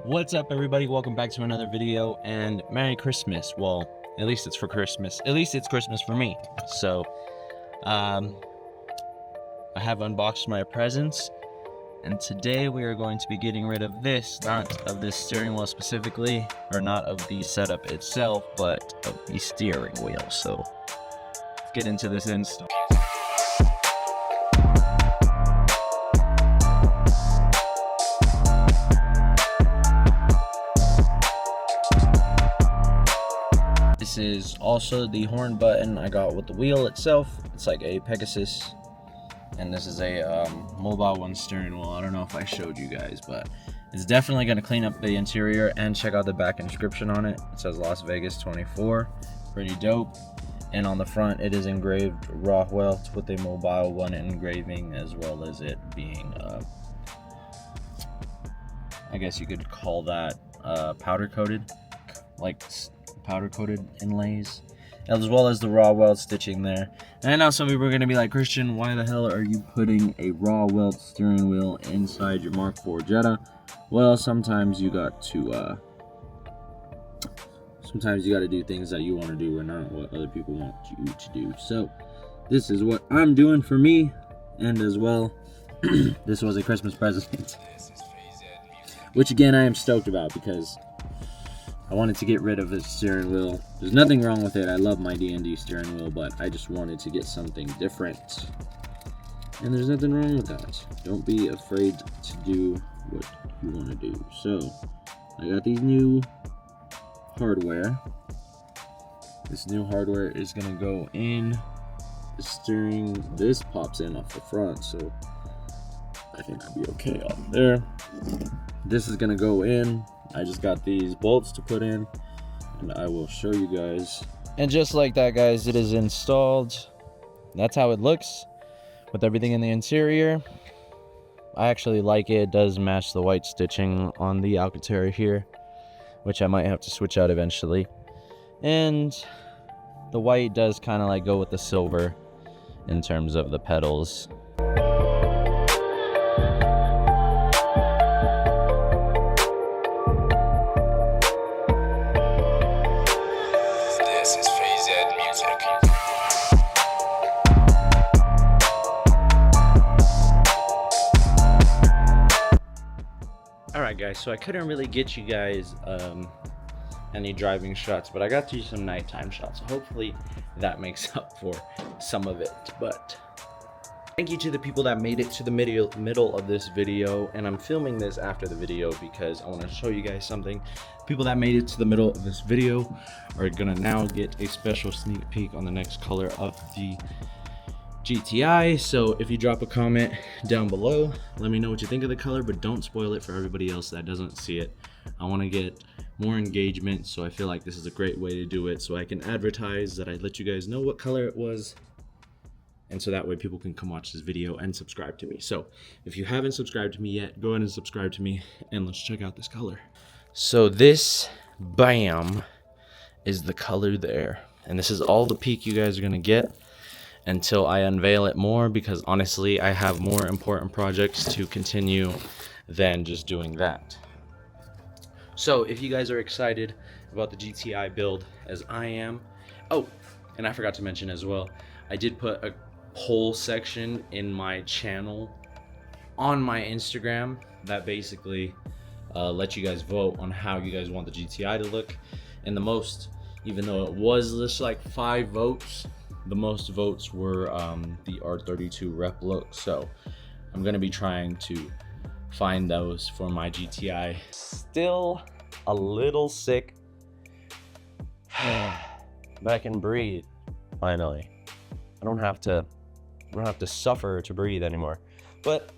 What's up, everybody? Welcome back to another video, and Merry Christmas. Well, at least it's for Christmas. At least it's Christmas for me. So I have unboxed my presents, and today we are going to be getting rid of this, not of this steering wheel specifically, or not of the setup itself, but of the steering wheel. So let's get into this install. This is also the horn button I got with the wheel itself. It's like a Pegasus, and this is a mobile one steering wheel. I don't know if I showed you guys, but it's definitely going to clean up the interior. And check out the back inscription on it. It says Las Vegas 24. Pretty dope. And on the front it is engraved raw welt with a mobile one engraving, as well as it being I guess you could call that powder coated, like powder coated inlays, as well as the raw welt stitching there. And I know some people are going to be like, Christian, why the hell are you putting a raw welt steering wheel inside your Mark IV Jetta? Well, sometimes you got to do things that you want to do and not what other people want you to do. So this is what I'm doing for me, and as well this was a Christmas present which again I am stoked about, because I wanted to get rid of this steering wheel. There's nothing wrong with it. I love my D&D steering wheel, but I just wanted to get something different. And there's nothing wrong with that. Don't be afraid to do what you want to do. So, I got these new hardware. This new hardware is going to go in the steering. This pops in off the front, so I think I'll be okay on there. This is going to go in. I just got these bolts to put in, and I will show you guys. And just like that, guys, it is installed. That's how it looks with everything in the interior. I actually like it. It does match the white stitching on the Alcantara here, which I might have to switch out eventually. And the white does kind of like go with the silver in terms of the pedals. Alright guys, so I couldn't really get you guys any driving shots, but I got to some nighttime shots, so hopefully that makes up for some of it. But thank you to the people that made it to the middle of this video, and I'm filming this after the video because I want to show you guys something. People that made it to the middle of this video are gonna now get a special sneak peek on the next color of the GTI. So if you drop a comment down below, let me know what you think of the color, but don't spoil it for everybody else that doesn't see it. I want to get more engagement, so I feel like this is a great way to do it, so I can advertise that I let you guys know what color it was, and so that way people can come watch this video and subscribe to me. So if you haven't subscribed to me yet, go ahead and subscribe to me, and let's check out this color. So this, bam, is the color there, and this is all the peek you guys are gonna get until I unveil it more, because honestly I have more important projects to continue than just doing that. So if you guys are excited about the GTI build as I am, oh, and I forgot to mention as well, I did put a poll section in my channel on my Instagram that basically let you guys vote on how you guys want the GTI to look, and the most, even though it was just like 5 votes, the most votes were the R32 rep look. So I'm gonna be trying to find those for my GTI. Still a little sick, but I can breathe finally. I don't have to suffer to breathe anymore. But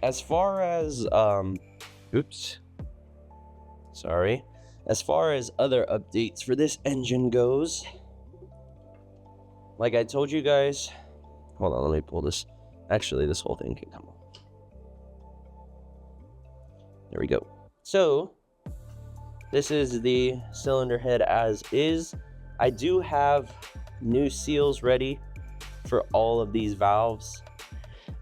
as far as as far as other updates for this engine goes, like I told you guys, hold on, let me pull this. Actually, this whole thing can come off. There we go. So, this is the cylinder head as is. I do have new seals ready for all of these valves.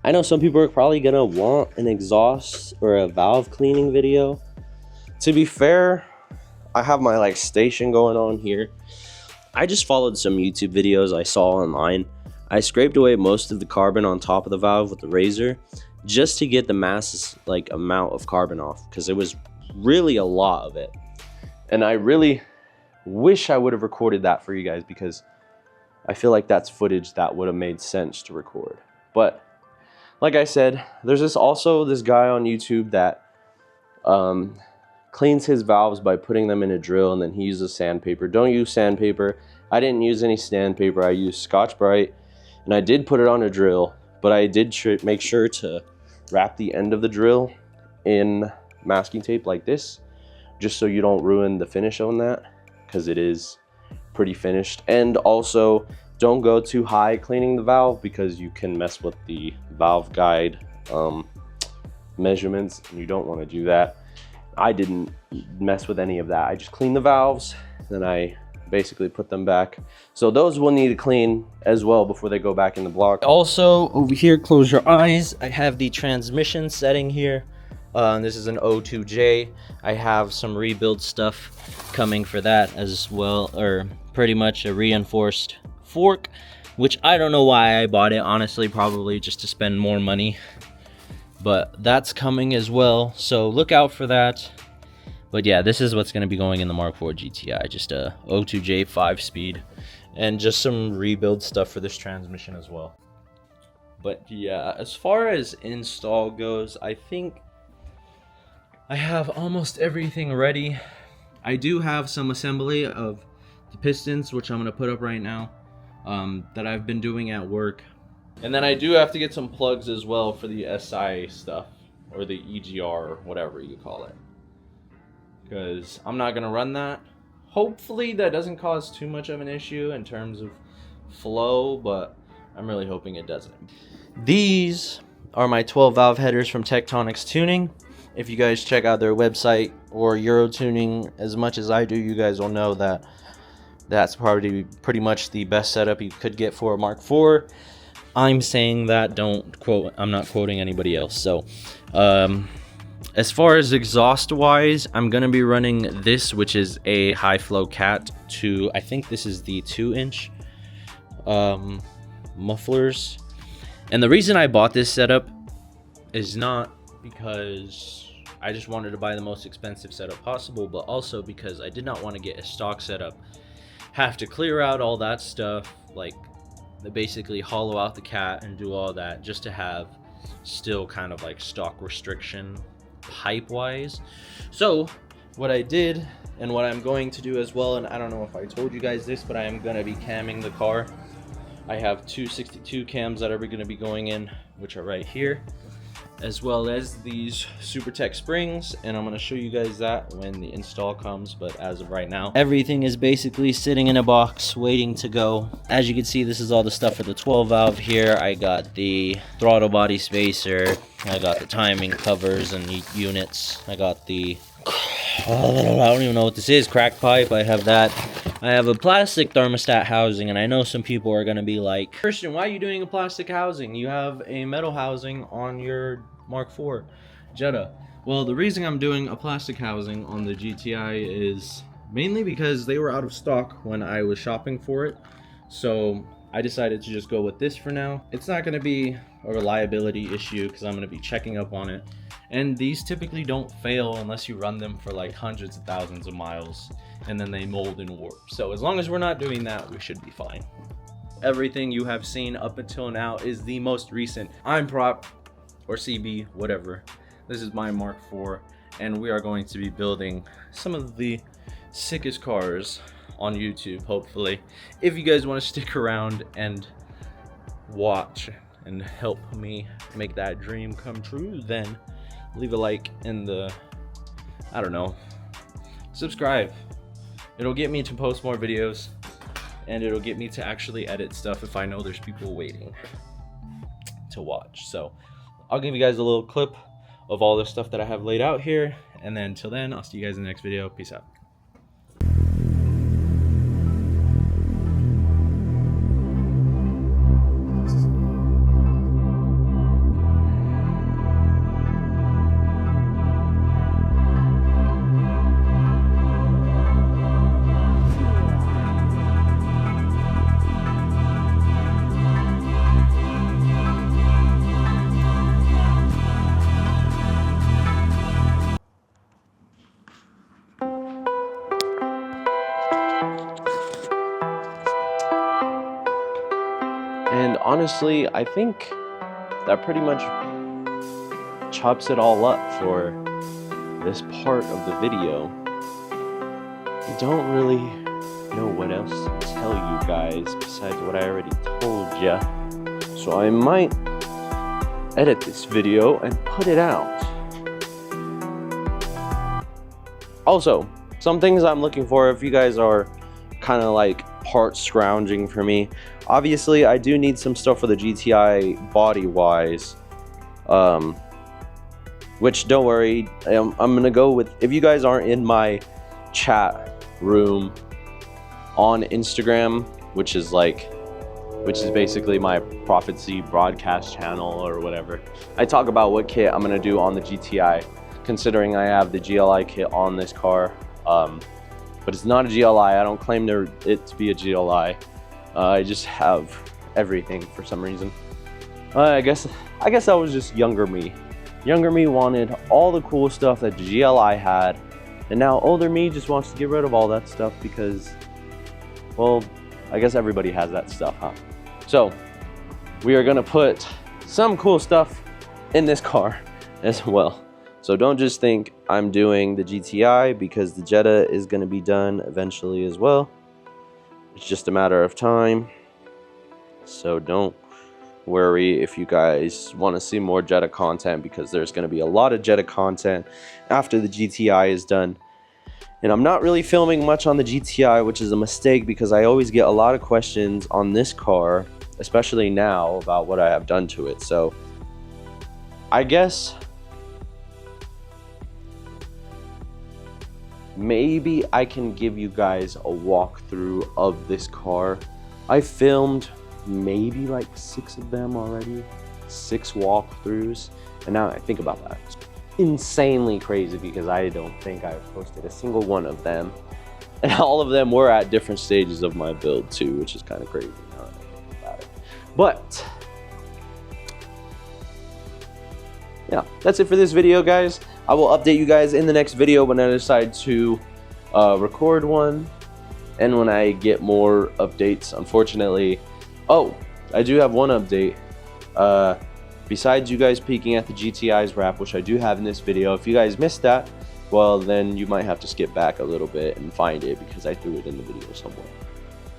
I know some people are probably gonna want an exhaust or a valve cleaning video. To be fair, I have my like station going on here. I just followed some YouTube videos I saw online. I scraped away most of the carbon on top of the valve with the razor just to get the mass like amount of carbon off, because it was really a lot of it. And I really wish I would have recorded that for you guys, because I feel like that's footage that would have made sense to record. But like I said, there's this guy on YouTube that cleans his valves by putting them in a drill, and then he uses sandpaper. Don't use sandpaper. I didn't use any sandpaper. I used Scotch-Brite, and I did put it on a drill, but I did make sure to wrap the end of the drill in masking tape like this, just so you don't ruin the finish on that, because it is pretty finished. And also, don't go too high cleaning the valve, because you can mess with the valve guide measurements, and you don't want to do that. I didn't mess with any of that. I just cleaned the valves, then I basically put them back. So those will need to clean as well before they go back in the block. Also, over here, close your eyes, I have the transmission setting here. This is an 02J. I have some rebuild stuff coming for that as well, or pretty much a reinforced fork, which I don't know why I bought it, honestly, probably just to spend more money, but that's coming as well, so look out for that. But yeah, this is what's going to be going in the Mark IV GTI, just a 02J 5-speed, and just some rebuild stuff for this transmission as well. But yeah, as far as install goes, I think I have almost everything ready. I do have some assembly of the pistons, which I'm going to put up right now, that I've been doing at work. And then I do have to get some plugs as well for the SI stuff, or the EGR, or whatever you call it, because I'm not going to run that. Hopefully that doesn't cause too much of an issue in terms of flow, but I'm really hoping it doesn't. These are my 12 valve headers from Tectonics Tuning. If you guys check out their website or Euro Tuning as much as I do, you guys will know that that's probably pretty much the best setup you could get for a Mark IV. I'm saying that, don't quote, I'm not quoting anybody else. So as far as exhaust wise, I'm gonna be running this, which is a high flow cat, to I think this is the 2-inch mufflers. And the reason I bought this setup is not because I just wanted to buy the most expensive setup possible, but also because I did not want to get a stock setup, have to clear out all that stuff, like basically hollow out the cat and do all that, just to have still kind of like stock restriction pipe wise. So what I did, and what I'm going to do as well, and I don't know if I told you guys this, but I am going to be camming the car. I have two 62 cams that are going to be going in, which are right here, as well as these SuperTech springs, and I'm going to show you guys that when the install comes. But as of right now, everything is basically sitting in a box waiting to go. As you can see, this is all the stuff for the 12 valve here. I got the throttle body spacer, I got the timing covers and units, I got the I don't even know what this is, crack pipe, I have that. I have a plastic thermostat housing, and I know some people are going to be like, Christian, why are you doing a plastic housing? You have a metal housing on your Mark IV Jetta. Well, the reason I'm doing a plastic housing on the GTI is mainly because they were out of stock when I was shopping for it. So I decided to just go with this for now. It's not going to be a reliability issue because I'm going to be checking up on it. And these typically don't fail unless you run them for like hundreds of thousands of miles, and then they mold and warp. So as long as we're not doing that, we should be fine. Everything you have seen up until now is the most recent. I'm Prop, or CB, whatever. This is my Mark IV, and we are going to be building some of the sickest cars on YouTube, hopefully. If you guys want to stick around and watch and help me make that dream come true, then leave a like and I don't know, subscribe. It'll get me to post more videos, and it'll get me to actually edit stuff if I know there's people waiting to watch. So I'll give you guys a little clip of all the stuff that I have laid out here, and then until then, I'll see you guys in the next video. Peace out. honestly, I think that pretty much chops it all up for this part of the video. I don't really know what else to tell you guys besides what I already told ya. So I might edit this video and put it out. Also, some things I'm looking for if you guys are kind of like part scrounging for me. Obviously, I do need some stuff for the GTI body-wise. Which, don't worry, I'm gonna go with, if you guys aren't in my chat room on Instagram, which is basically my Prophetsee broadcast channel or whatever, I talk about what kit I'm gonna do on the GTI, considering I have the GLI kit on this car. But it's not a GLI. I don't claim it to be a GLI. I just have everything for some reason. I guess that was just younger me. Younger me wanted all the cool stuff that GLI had, and now older me just wants to get rid of all that stuff because, well, I guess everybody has that stuff, huh? So we are gonna put some cool stuff in this car as well. So don't just think I'm doing the GTI, because the Jetta is gonna be done eventually as well. It's just a matter of time. So don't worry if you guys want to see more Jetta content, because there's going to be a lot of Jetta content after the GTI is done. And I'm not really filming much on the GTI, which is a mistake, because I always get a lot of questions on this car, especially now, about what I have done to it. So I guess maybe I can give you guys a walkthrough of this car. I filmed maybe like 6 of them already, 6 walkthroughs, and now I think about that, it's insanely crazy because I don't think I've posted a single one of them, and all of them were at different stages of my build too, which is kind of crazy now that I think about it. But yeah, that's it for this video, guys. I will update you guys in the next video when I decide to record one and when I get more updates. Unfortunately, oh, I do have one update. Besides you guys peeking at the GTI's wrap, which I do have in this video, if you guys missed that, well, then you might have to skip back a little bit and find it, because I threw it in the video somewhere.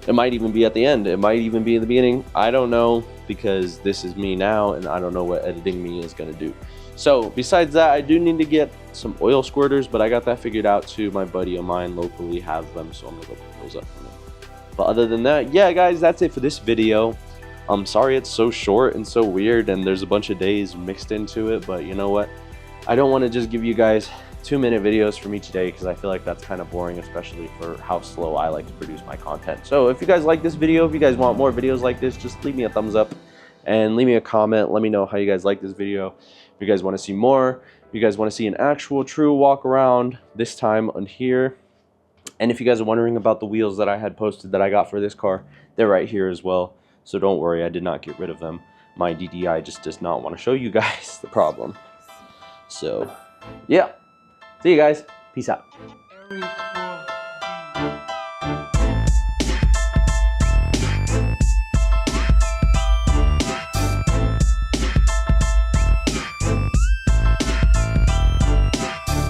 It might even be at the end. It might even be in the beginning. I don't know, because this is me now, and I don't know what editing me is going to do. So besides that, I do need to get some oil squirters, but I got that figured out too. My buddy of mine locally has them, so I'm gonna go pick those up for him. But other than that, yeah, guys, that's it for this video. I'm sorry it's so short and so weird, and there's a bunch of days mixed into it, but you know what? I don't want to just give you guys 2-minute videos from each day, because I feel like that's kind of boring, especially for how slow I like to produce my content. So if you guys like this video, if you guys want more videos like this, just leave me a thumbs up and leave me a comment. Let me know how you guys like this video. If you guys want to see more, if you guys want to see an actual true walk around, this time on here. And if you guys are wondering about the wheels that I had posted that I got for this car, they're right here as well. So don't worry, I did not get rid of them. My DDI just does not want to show you guys the problem. So yeah, see you guys. Peace out.